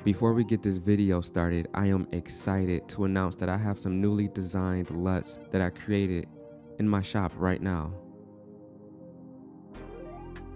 Before we get this video started, I am excited to announce that I have some newly designed LUTs that I created in my shop right now.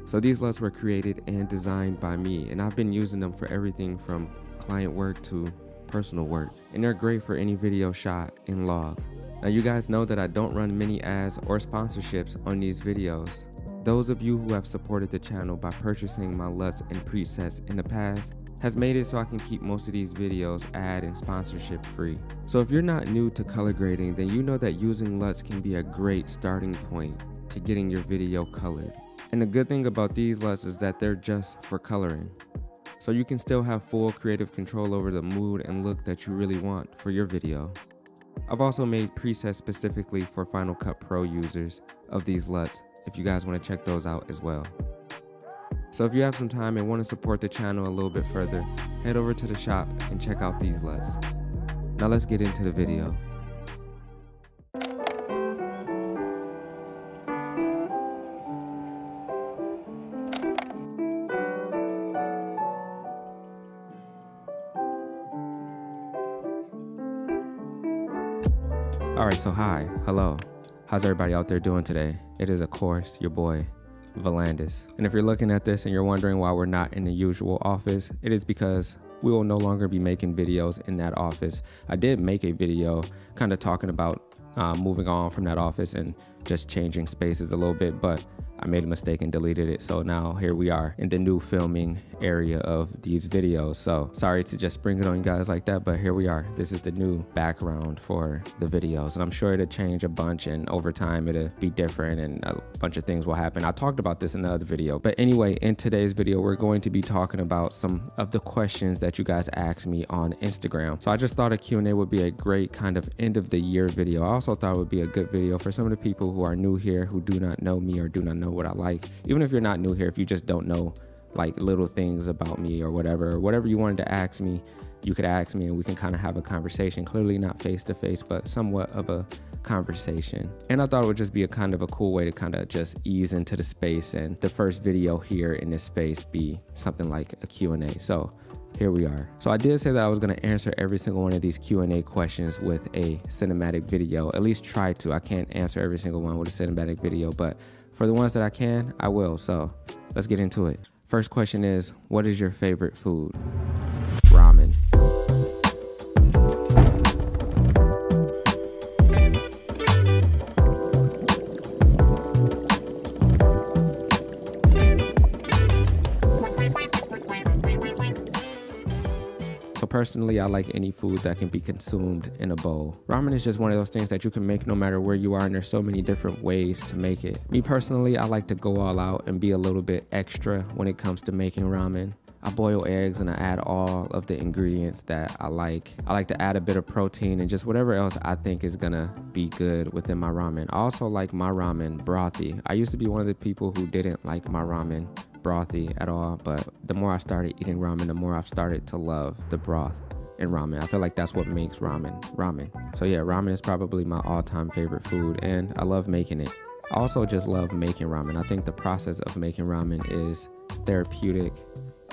So these LUTs were created and designed by me, and I've been using them for everything from client work to personal work, and they're great for any video shot in log. Now you guys know that I don't run many ads or sponsorships on these videos. Those of you who have supported the channel by purchasing my LUTs and presets in the past has made it so I can keep most of these videos ad and sponsorship free. So if you're not new to color grading, then you know that using LUTs can be a great starting point to getting your video colored. And the good thing about these LUTs is that they're just for coloring. So you can still have full creative control over the mood and look that you really want for your video. I've also made presets specifically for Final Cut Pro users of these LUTs if you guys want to check those out as well. So if you have some time and want to support the channel a little bit further, head over to the shop and check out these LUTs. Now let's get into the video. Alright, so hi, hello. How's everybody out there doing today? It is of course your boy, Volandis. And if you're looking at this and you're wondering why we're not in the usual office, it is because we will no longer be making videos in that office. I did make a video kind of talking about moving on from that office and just changing spaces a little bit, but I made a mistake and deleted it. So now here we are in the new filming area of these videos. So sorry to just bring it on you guys like that, but here we are. This is the new background for the videos, and I'm sure it'll change a bunch, and over time it'll be different and a bunch of things will happen. I talked about this in the other video, but anyway, in today's video, we're going to be talking about some of the questions that you guys asked me on Instagram. So I just thought a Q&A would be a great kind of end of the year video. I also thought it would be a good video for some of the people who are new here, who do not know me or do not know what I like. Even if you're not new here, if you just don't know like little things about me or whatever you wanted to ask me, you could ask me and we can kind of have a conversation. Clearly not face to face, but somewhat of a conversation. And I thought it would just be a kind of a cool way to kind of just ease into the space, and the first video here in this space be something like a Q&A. So here we are. So I did say that I was going to answer every single one of these Q&A questions with a cinematic video, at least try to. I can't answer every single one with a cinematic video, but for the ones that I can, I will. So let's get into it. First question is, what is your favorite food? Ramen. So personally, I like any food that can be consumed in a bowl. Ramen is just one of those things that you can make no matter where you are, and there's so many different ways to make it. Me personally, I like to go all out and be a little bit extra when it comes to making ramen. I boil eggs and I add all of the ingredients that I like. I like to add a bit of protein and just whatever else I think is gonna be good within my ramen. I also like my ramen brothy. I used to be one of the people who didn't like my ramen brothy at all, but the more I started eating ramen, the more I've started to love the broth in ramen. I feel like that's what makes ramen. So yeah, ramen is probably my all-time favorite food, and I love making it. I also just love making ramen. I think the process of making ramen is therapeutic,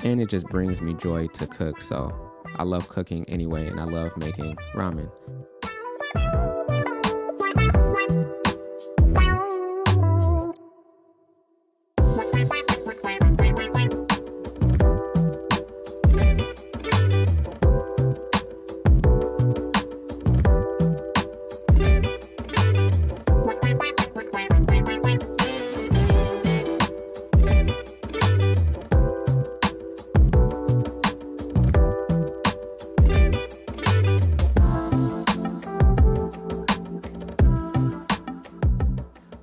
and it just brings me joy to cook. So I love cooking anyway, and I love making ramen.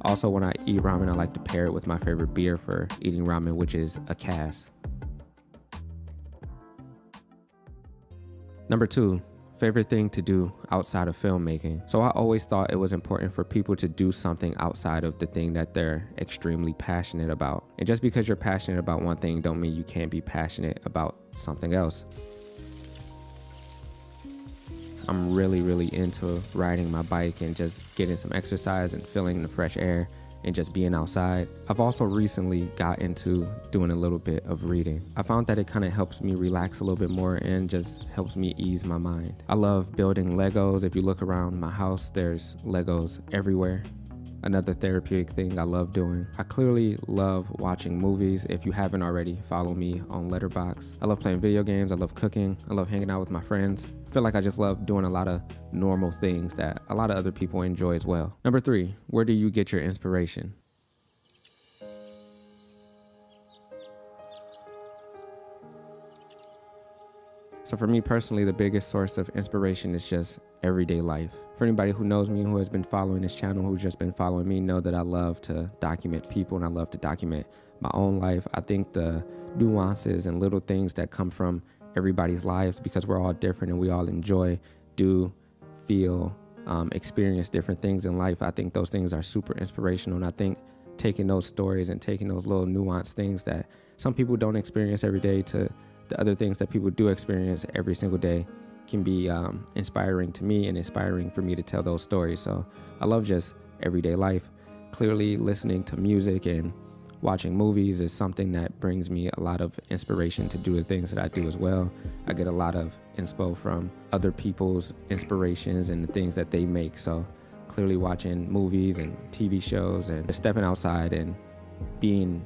Also, when I eat ramen, I like to pair it with my favorite beer for eating ramen, which is a Cass. Number 2, favorite thing to do outside of filmmaking. So I always thought it was important for people to do something outside of the thing that they're extremely passionate about. And just because you're passionate about one thing don't mean you can't be passionate about something else. I'm really into riding my bike and just getting some exercise and feeling the fresh air and just being outside. I've also recently got into doing a little bit of reading. I found that it kind of helps me relax a little bit more and just helps me ease my mind. I love building Legos. If you look around my house, there's Legos everywhere. Another therapeutic thing I love doing. I clearly love watching movies. If you haven't already, follow me on Letterboxd. I love playing video games. I love cooking. I love hanging out with my friends. I feel like I just love doing a lot of normal things that a lot of other people enjoy as well. Number 3, where do you get your inspiration? So for me personally, the biggest source of inspiration is just everyday life. For anybody who knows me, who has been following this channel, who's just been following me, know that I love to document people and I love to document my own life. I think the nuances and little things that come from everybody's lives, because we're all different and we all enjoy, do, feel, experience different things in life. I think those things are super inspirational. And I think taking those stories and taking those little nuanced things that some people don't experience every day to the other things that people do experience every single day can be inspiring to me and inspiring for me to tell those stories. So I love just everyday life. Clearly listening to music and watching movies is something that brings me a lot of inspiration to do the things that I do as well. I get a lot of inspo from other people's inspirations and the things that they make. So clearly watching movies and TV shows and just stepping outside and being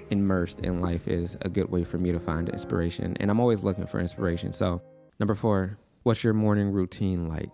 immersed in life is a good way for me to find inspiration, and I'm always looking for inspiration. So number 4, what's your morning routine like?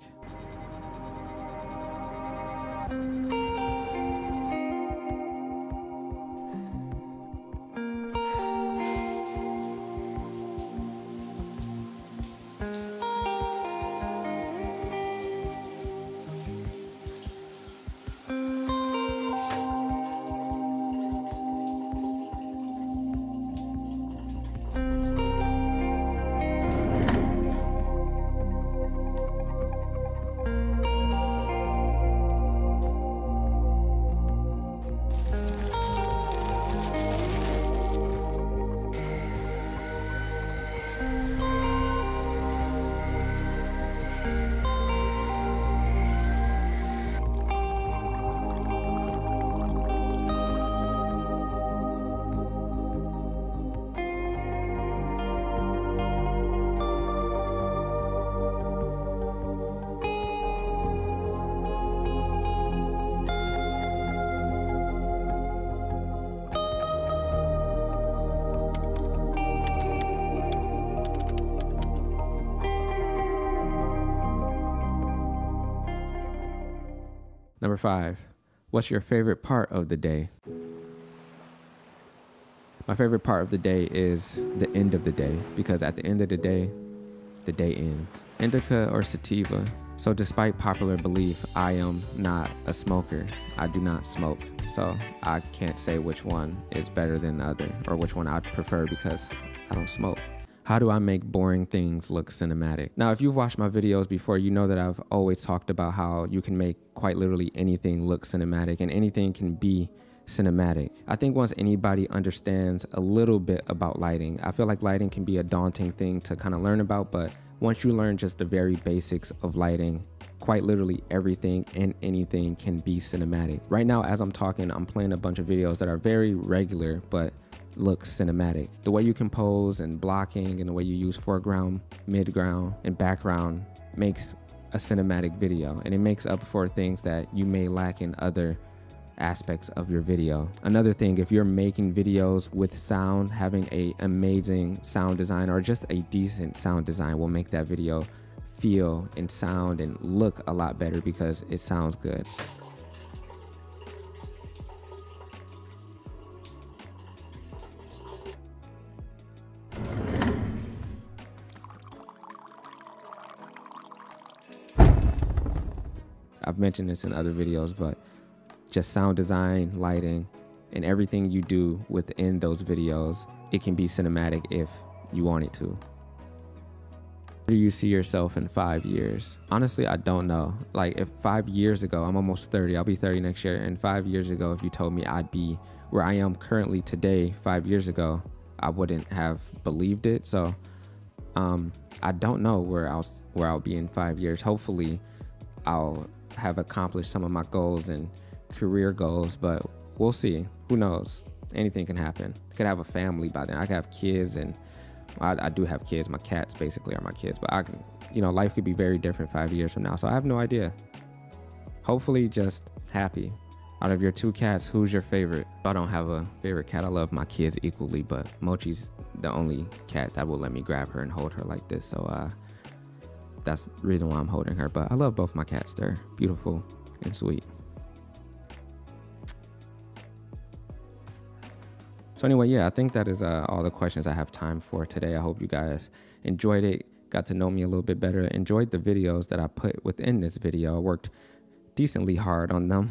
Number 5, what's your favorite part of the day? My favorite part of the day is the end of the day, because at the end of the day ends. Indica or sativa. So despite popular belief, I am not a smoker. I do not smoke. So I can't say which one is better than the other or which one I'd prefer because I don't smoke. How do I make boring things look cinematic? Now, if you've watched my videos before, you know that I've always talked about how you can make quite literally anything look cinematic and anything can be cinematic. I think once anybody understands a little bit about lighting, I feel like lighting can be a daunting thing to kind of learn about, but once you learn just the very basics of lighting, quite literally everything and anything can be cinematic. Right now, as I'm talking, I'm playing a bunch of videos that are very regular, but look cinematic. The way you compose and blocking and the way you use foreground, midground, and background makes a cinematic video, and it makes up for things that you may lack in other aspects of your video. Another thing, if you're making videos with sound, having an amazing sound design or just a decent sound design will make that video feel and sound and look a lot better because it sounds good. I've mentioned this in other videos, but just sound design, lighting, and everything you do within those videos, it can be cinematic if you want it to. Where do you see yourself in 5 years? Honestly, I don't know. Like, if 5 years ago, I'm almost 30, I'll be 30 next year, and 5 years ago, if you told me I'd be where I am currently today 5 years ago, I wouldn't have believed it. So I don't know where I'll be in 5 years. Hopefully I'll have accomplished some of my goals and career goals, but we'll see. Who knows? Anything can happen. I could have a family by then. I could have kids, and I do have kids. My cats basically are my kids, but I can, you know, life could be very different 5 years from now. So I have no idea. Hopefully just happy. Out of your 2 cats, who's your favorite? I don't have a favorite cat. I love my kids equally, but Mochi's the only cat that will let me grab her and hold her like this. So that's the reason why I'm holding her. But I love both my cats. They're beautiful and sweet. So anyway, yeah, I think that is all the questions I have time for today. I hope you guys enjoyed it, got to know me a little bit better, enjoyed the videos that I put within this video. I worked decently hard on them,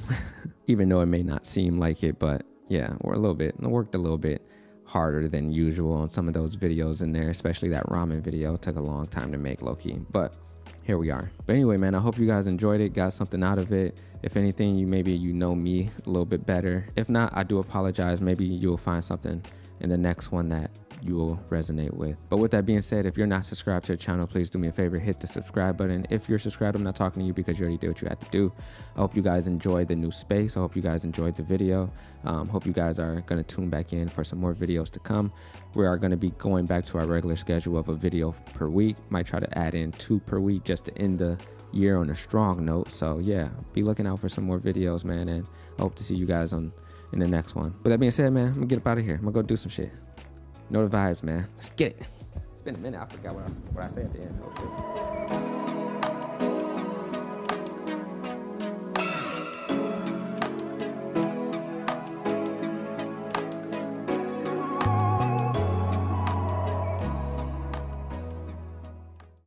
even though it may not seem like it, but yeah, I worked a little bit harder than usual on some of those videos in there, especially that ramen video. It took a long time to make, low-key, but here we are. But anyway, man, I hope you guys enjoyed it, got something out of it. If anything, maybe you know me a little bit better. If not, I do apologize. Maybe you'll find something in the next one that you will resonate with. But with that being said, if you're not subscribed to the channel, please do me a favor, hit the subscribe button. If you're subscribed, I'm not talking to you because you already did what you had to do. I hope you guys enjoyed the new space. I hope you guys enjoyed the video. Hope you guys are going to tune back in for some more videos to come. We are going to be going back to our regular schedule of a video per week. Might try to add in 2 per week just to end the year on a strong note. So yeah, be looking out for some more videos, man, and I hope to see you guys in the next one. With that being said, man, I'm gonna get up out of here. I'm gonna go do some shit. Know the vibes, man. Let's get it. It's been a minute. I forgot what I said at the end. Oh, shit.